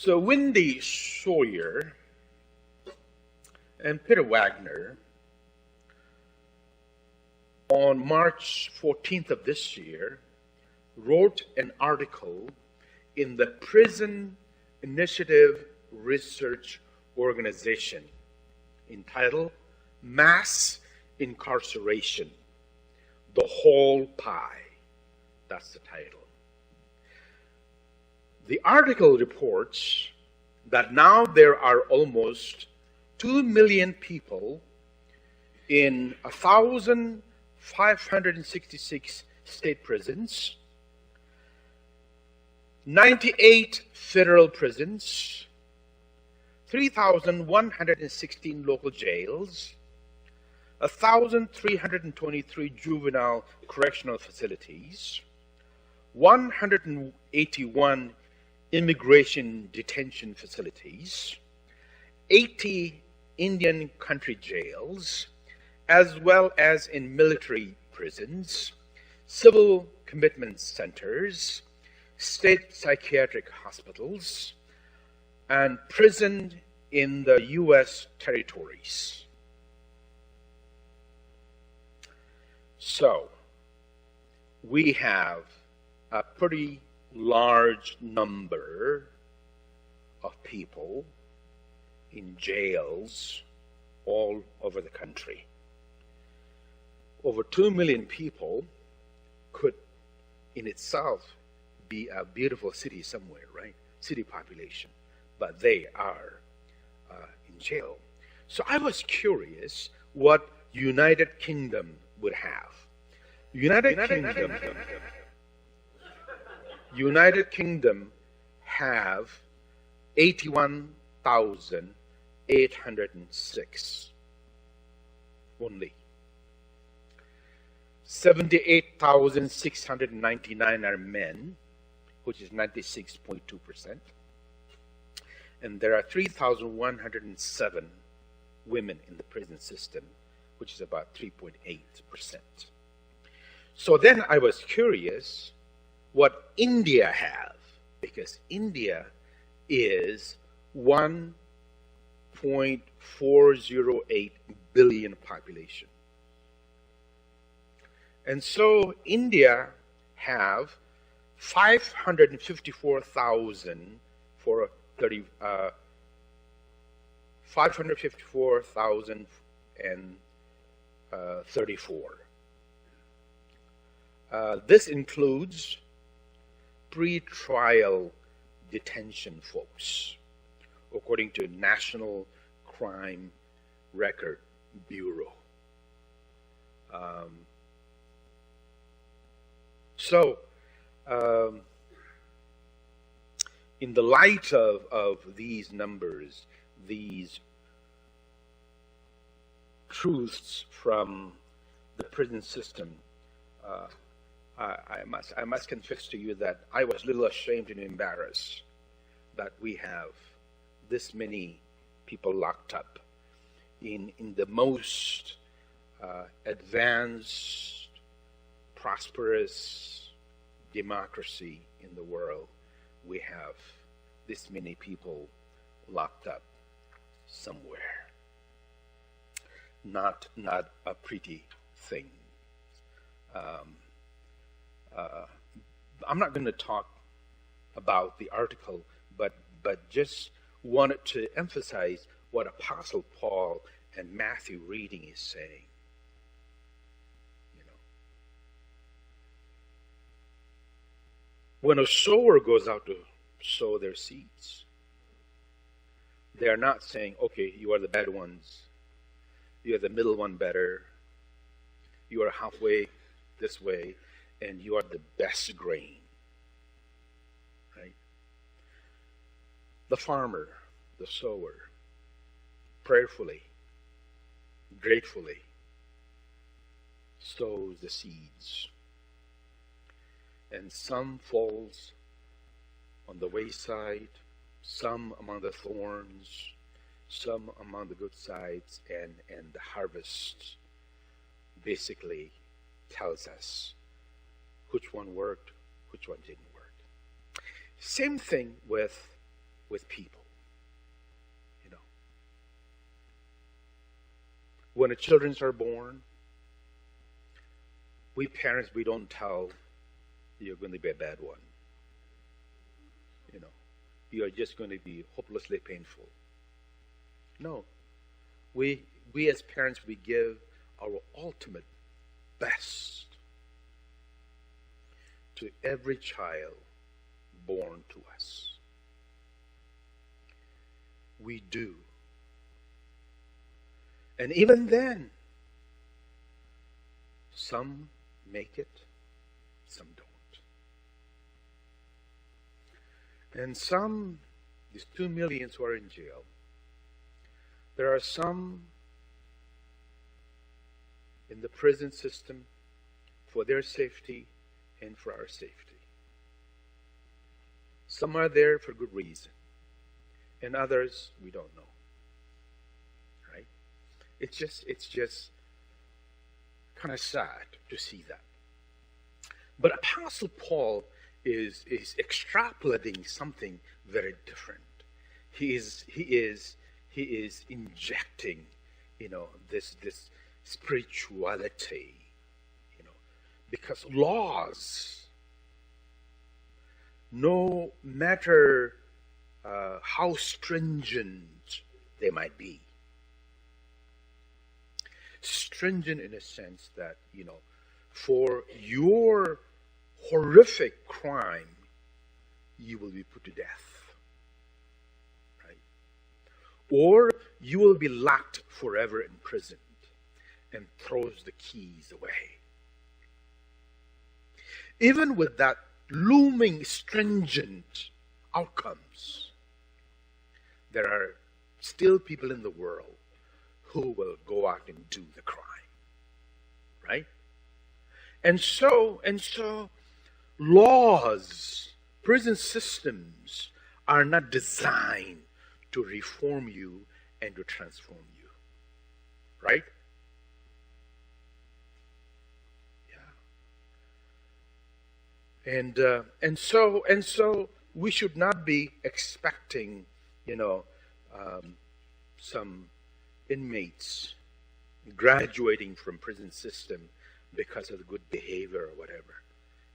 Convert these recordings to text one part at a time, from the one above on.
So Wendy Sawyer and Peter Wagner, on March 14th of this year, wrote an article in the Prison Initiative Research Organization entitled Mass Incarceration, the Whole Pie. That's the title. The article reports that now there are almost 2 million people in 1,566 state prisons, 98 federal prisons, 3,116 local jails, 1,323 juvenile correctional facilities, 181 immigration detention facilities, 80 Indian country jails, as well as in military prisons, civil commitment centers, state psychiatric hospitals, and prisons in the U.S. territories. So, we have a pretty large number of people in jails all over the country. Over 2 million people could in itself be a beautiful city somewhere, right? City population. But they are in jail. So I was curious what United Kingdom would have. United Kingdom have 81,806 only. 78,699 are men, which is 96.2%. And there are 3,107 women in the prison system, which is about 3.8%. So then I was curious what India have, because India is 1.408 billion population. And so India have 554,000 for 554,034. This includes pre-trial detention folks, according to National Crime Record Bureau. In the light of these numbers, these truths from the prison system, I must confess to you that I was a little ashamed and embarrassed that we have this many people locked up in the most advanced, prosperous democracy in the world. We have this many people locked up somewhere. Not a pretty thing. I'm not going to talk about the article, but just wanted to emphasize what Apostle Paul and Matthew reading is saying. When a sower goes out to sow their seeds, they are not saying, okay, you are the bad ones, you are the middle one better, you are halfway this way, and you are the best grain. Right? The farmer, the sower, prayerfully, gratefully sows the seeds. And some falls on the wayside, some among the thorns, some among the good sides, and the harvest basically tells us which one worked, which one didn't work. Same thing with with people. When the children are born, we parents, we don't tell you're going to be a bad one. You are just going to be hopelessly painful. No. We as parents, we give our ultimate best to every child born to us. We do. And even then, some make it, some don't. And some, these 2 million who are in jail, there are some in the prison system for their safety and for our safety. Some are there for good reason, and others we don't know. Right? It's just kind of sad to see that. But Apostle Paul is extrapolating something very different. He is injecting, this spirituality, because laws, no matter how stringent they might be, stringent in a sense that, for your horrific crime, you will be put to death. Right? Or you will be locked forever in prison and throws the keys away. Even with that looming stringent outcomes, there are still people in the world who will go out and do the crime. Right? And so laws, prison systems are not designed to reform you and to transform you. Right? Yeah. And so we should not be expecting, some inmates graduating from prison system because of the good behavior or whatever.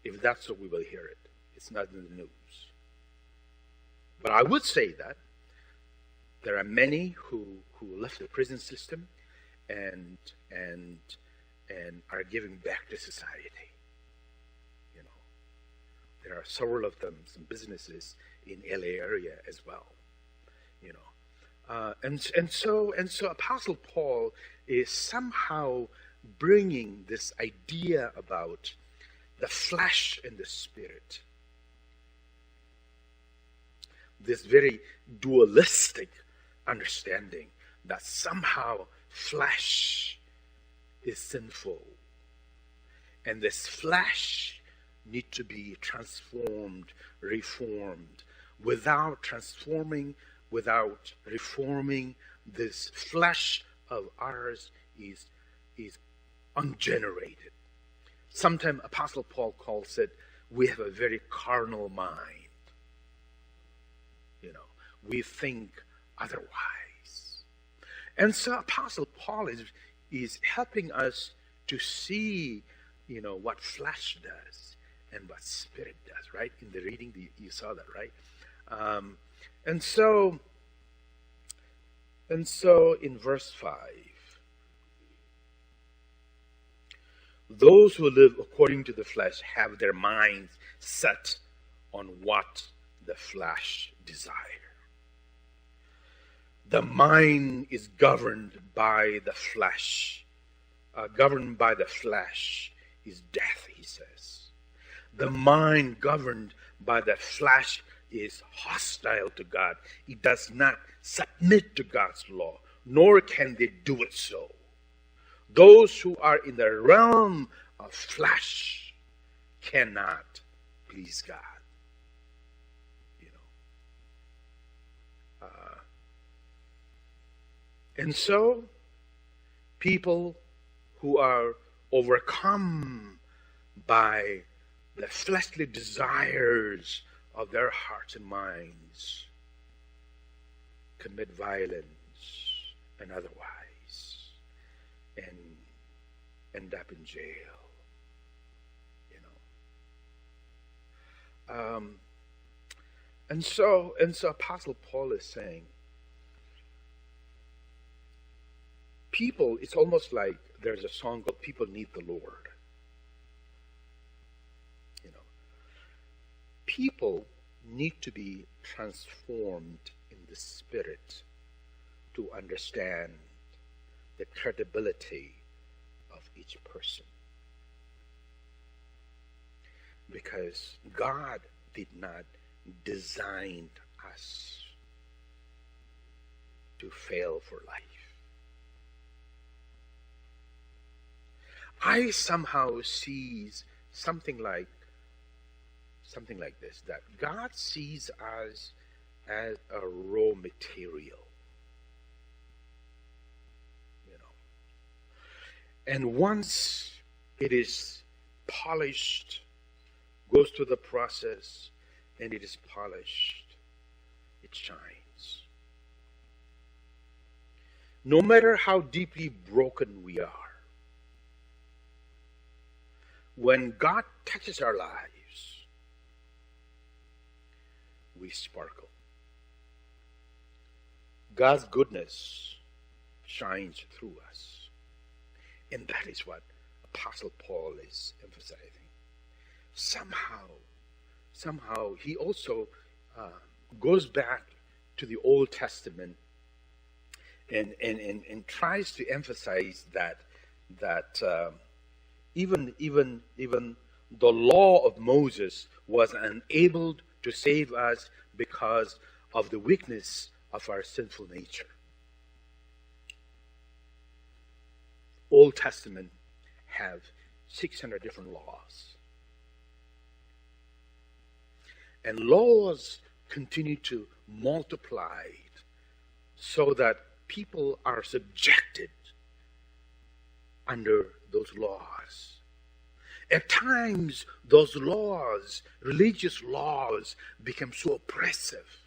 If that's so, we will hear it. It's not in the news. But I would say that there are many who left the prison system and are giving back to society. There are several of them, some businesses in LA area as well. And so Apostle Paul is somehow bringing this idea about the flesh and the spirit, this very dualistic understanding that somehow flesh is sinful, and this flesh need to be transformed, reformed. Without transforming, without reforming, this flesh of ours is ungenerated. Sometimes Apostle Paul calls it, we have a very carnal mind. We think otherwise. And so Apostle Paul is helping us to see, what flesh does and what spirit does, right? In the reading, you saw that, right? And so in verse 5, those who live according to the flesh have their minds set on what the flesh desire. The mind is governed by the flesh. Governed by the flesh is death, he says. The mind governed by the flesh is hostile to God. It does not submit to God's law, nor can they do it so. Those who are in the realm of flesh cannot please God. And so, people who are overcome by the fleshly desires of their hearts and minds commit violence and otherwise, and end up in jail. And so Apostle Paul is saying, people, it's almost like there's a song called "People Need the Lord." People need to be transformed in the spirit to understand the credibility of each person. Because God did not design us to fail for life. I somehow sees something like this, that God sees us as a raw material. And once it is polished, goes through the process, and it is polished, it shines. No matter how deeply broken we are, when God touches our lives, we sparkle. God's goodness shines through us. And that is what Apostle Paul is emphasizing. Somehow he also goes back to the Old Testament and tries to emphasize that even the law of Moses was unable to save us because of the weakness of our sinful nature. Old Testament have 600 different laws. And laws continue to multiply so that people are subjected under those laws. At times, those laws, religious laws, become so oppressive.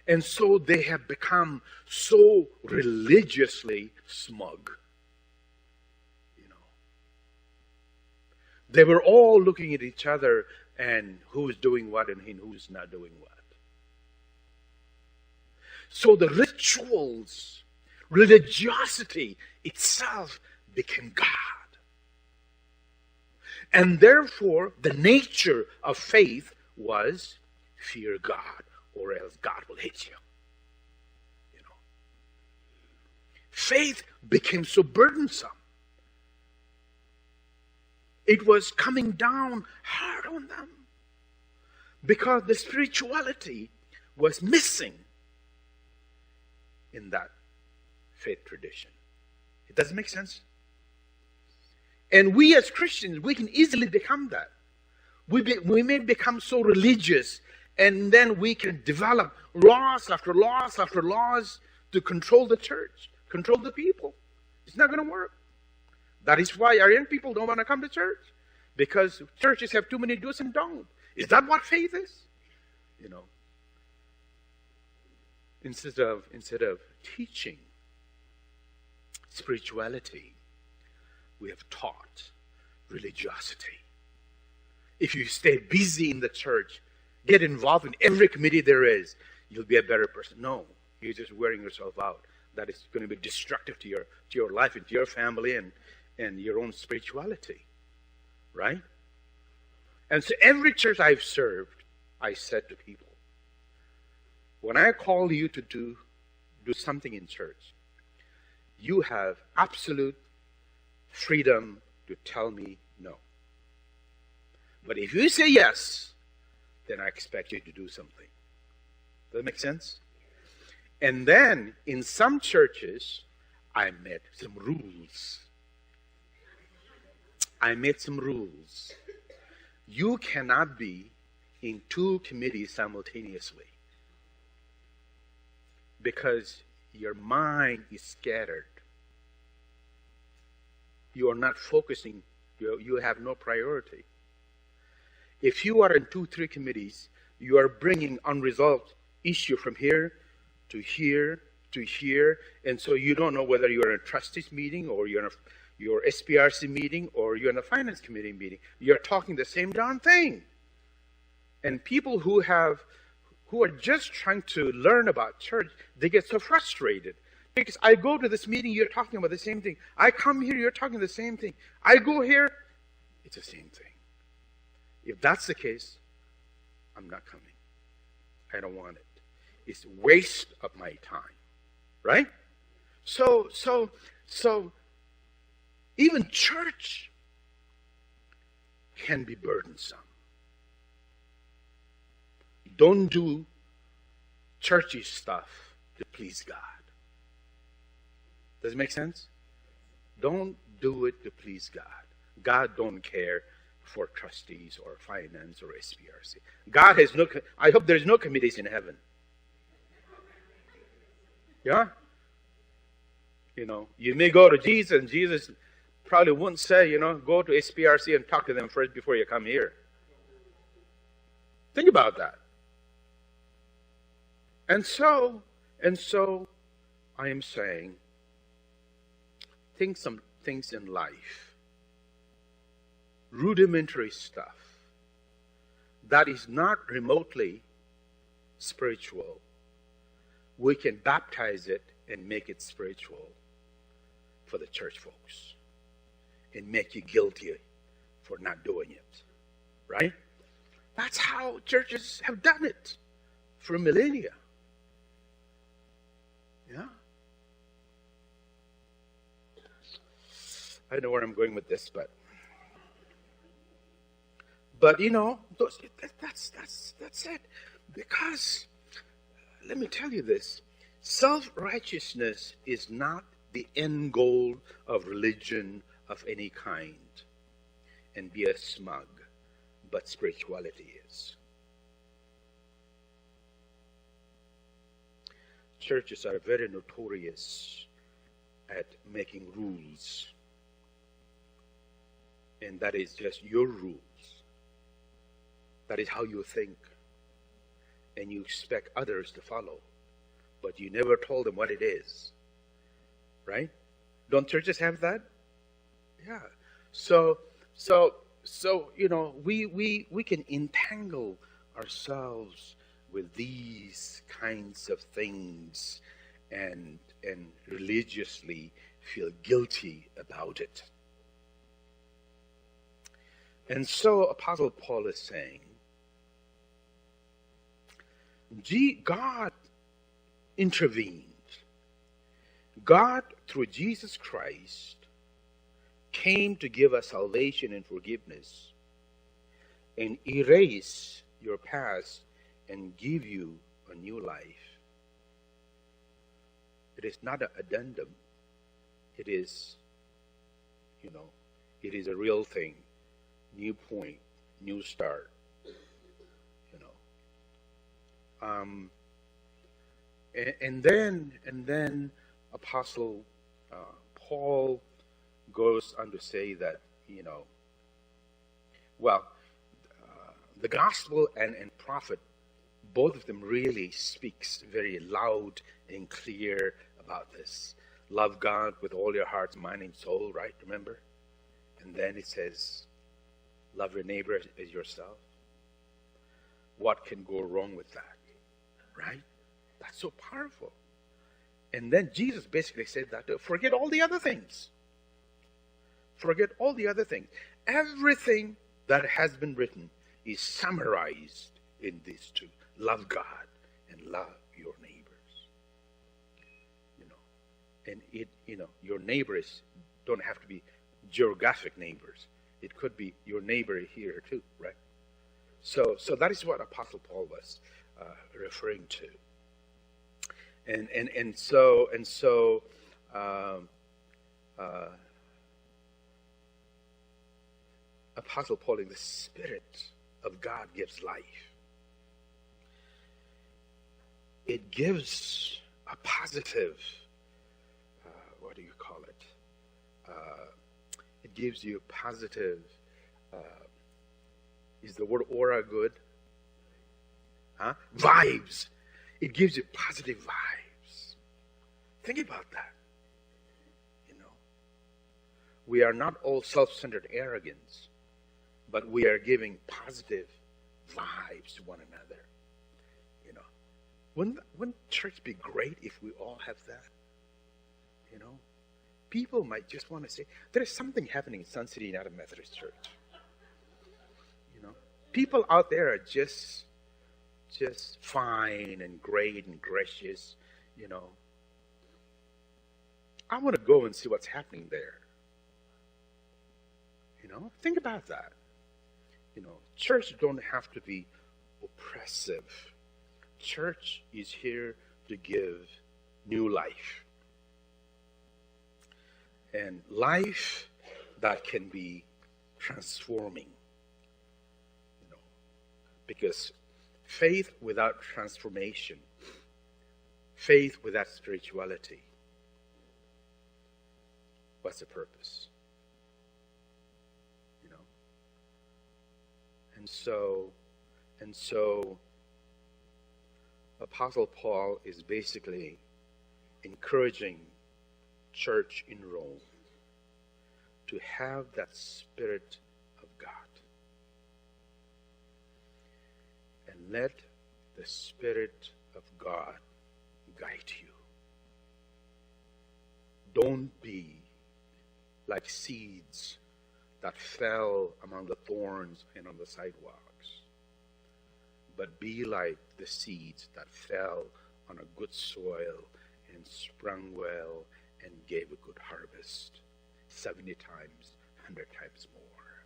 And so they have become so religiously smug. They were all looking at each other and who is doing what and who is not doing what. So the rituals, religiosity itself became God. And therefore, the nature of faith was fear God, or else God will hit you. Faith became so burdensome. It was coming down hard on them because the spirituality was missing in that faith tradition. It doesn't make sense. And we as Christians, we can easily become that. We may become so religious, and then we can develop laws after laws after laws to control the church, control the people. It's not going to work. That is why our young people don't want to come to church, because churches have too many do's and don'ts. Is that what faith is? Instead of teaching spirituality, we have taught religiosity. If you stay busy in the church, get involved in every committee there is, you'll be a better person. No, you're just wearing yourself out. That is going to be destructive to your life and to your family and your own spirituality. Right? And so every church I've served, I said to people, when I call you to do something in church, you have absolute freedom to tell me no. But if you say yes, then I expect you to do something. Does that make sense? And then in some churches, I made some rules. You cannot be in two committees simultaneously because your mind is scattered. You are not focusing. You have no priority. If you are in 2-3 committees, you are bringing unresolved issue from here to hear, and so you don't know whether you're in a trustees meeting or you're in your SPRC meeting or you're in a finance committee meeting. You're talking the same darn thing. And people who are just trying to learn about church, they get so frustrated. Because I go to this meeting, you're talking about the same thing. I come here, you're talking the same thing. I go here, it's the same thing. If that's the case, I'm not coming. I don't want it. It's a waste of my time. Right? So even church can be burdensome. Don't do churchy stuff to please God. Does it make sense? Don't do it to please God. God don't care for trustees or finance or SPRC. God has no. I hope there's no committees in heaven. Yeah? You may go to Jesus, and Jesus probably wouldn't say, go to SPRC and talk to them first before you come here. Think about that. And so I am saying, some things in life, rudimentary stuff, that is not remotely spiritual, we can baptize it and make it spiritual for the church folks and make you guilty for not doing it. Right? That's how churches have done it for millennia. Yeah? I don't know where I'm going with this, but that's it. Because let me tell you this: self-righteousness is not the end goal of religion of any kind, and be a smug, but spirituality is. Churches are very notorious at making rules. And that is just your rules. That is how you think. And you expect others to follow. But you never told them what it is. Right? Don't churches have that? Yeah. So we can entangle ourselves with these kinds of things and religiously feel guilty about it. And so Apostle Paul is saying, God intervened. God, through Jesus Christ, came to give us salvation and forgiveness and erase your past and give you a new life. It is not an addendum. It is, it is a real thing. New point, new start. And then Apostle Paul goes on to say that the gospel and prophet, both of them really speaks very loud and clear about this. Love God with all your heart, mind, and soul. Right? Remember? And then it says, love your neighbor as yourself. What can go wrong with that? Right? That's so powerful. And then Jesus basically said that, forget all the other things. Forget all the other things. Everything that has been written is summarized in these two. Love God and love your neighbors. And your neighbors don't have to be geographic neighbors. It could be your neighbor here too, right? So that is what Apostle Paul was referring to. And so Apostle Paul, in the Spirit of God, gives life. It gives a positive, what do you call it? It gives you positive, is the word aura good? Vibes. It gives you positive vibes. Think about that. We are not all self-centered arrogance, but we are giving positive vibes to one another. Wouldn't church be great if we all have that? People might just want to say, there's something happening in Sun City United Methodist Church. People out there are just fine and great and gracious. I want to go and see what's happening there. Think about that. Church don't have to be oppressive. Church is here to give new life. And life that can be transforming. Because faith without transformation, faith without spirituality, what's the purpose? And so Apostle Paul is basically encouraging church in Rome to have that Spirit of God. And let the Spirit of God guide you. Don't be like seeds that fell among the thorns and on the sidewalks, but be like the seeds that fell on a good soil and sprung well and gave a good harvest, 70 times, 100 times more.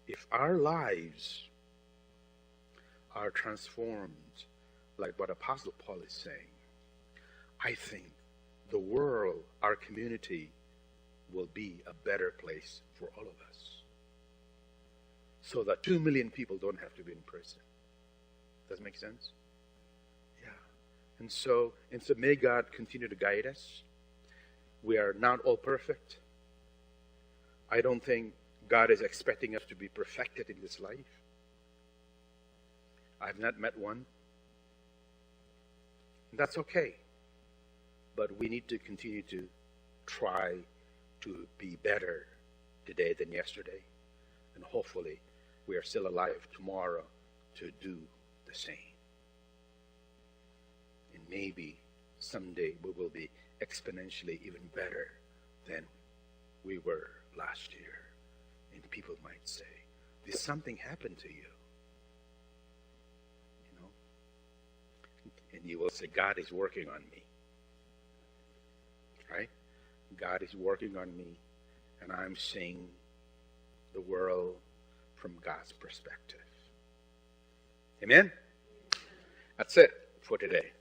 If our lives are transformed like what Apostle Paul is saying, I think the world, our community, will be a better place for all of us. So that 2 million people don't have to be in prison. Does that make sense? Yeah. And so may God continue to guide us. We are not all perfect. I don't think God is expecting us to be perfected in this life. I've not met one. And that's okay. But we need to continue to try to be better today than yesterday. And hopefully we are still alive tomorrow to do the same. And maybe someday we will be exponentially even better than we were last year. And people might say, did something happen to you? And you will say, God is working on me. Right? God is working on me, and I'm seeing the world from God's perspective. Amen? That's it for today.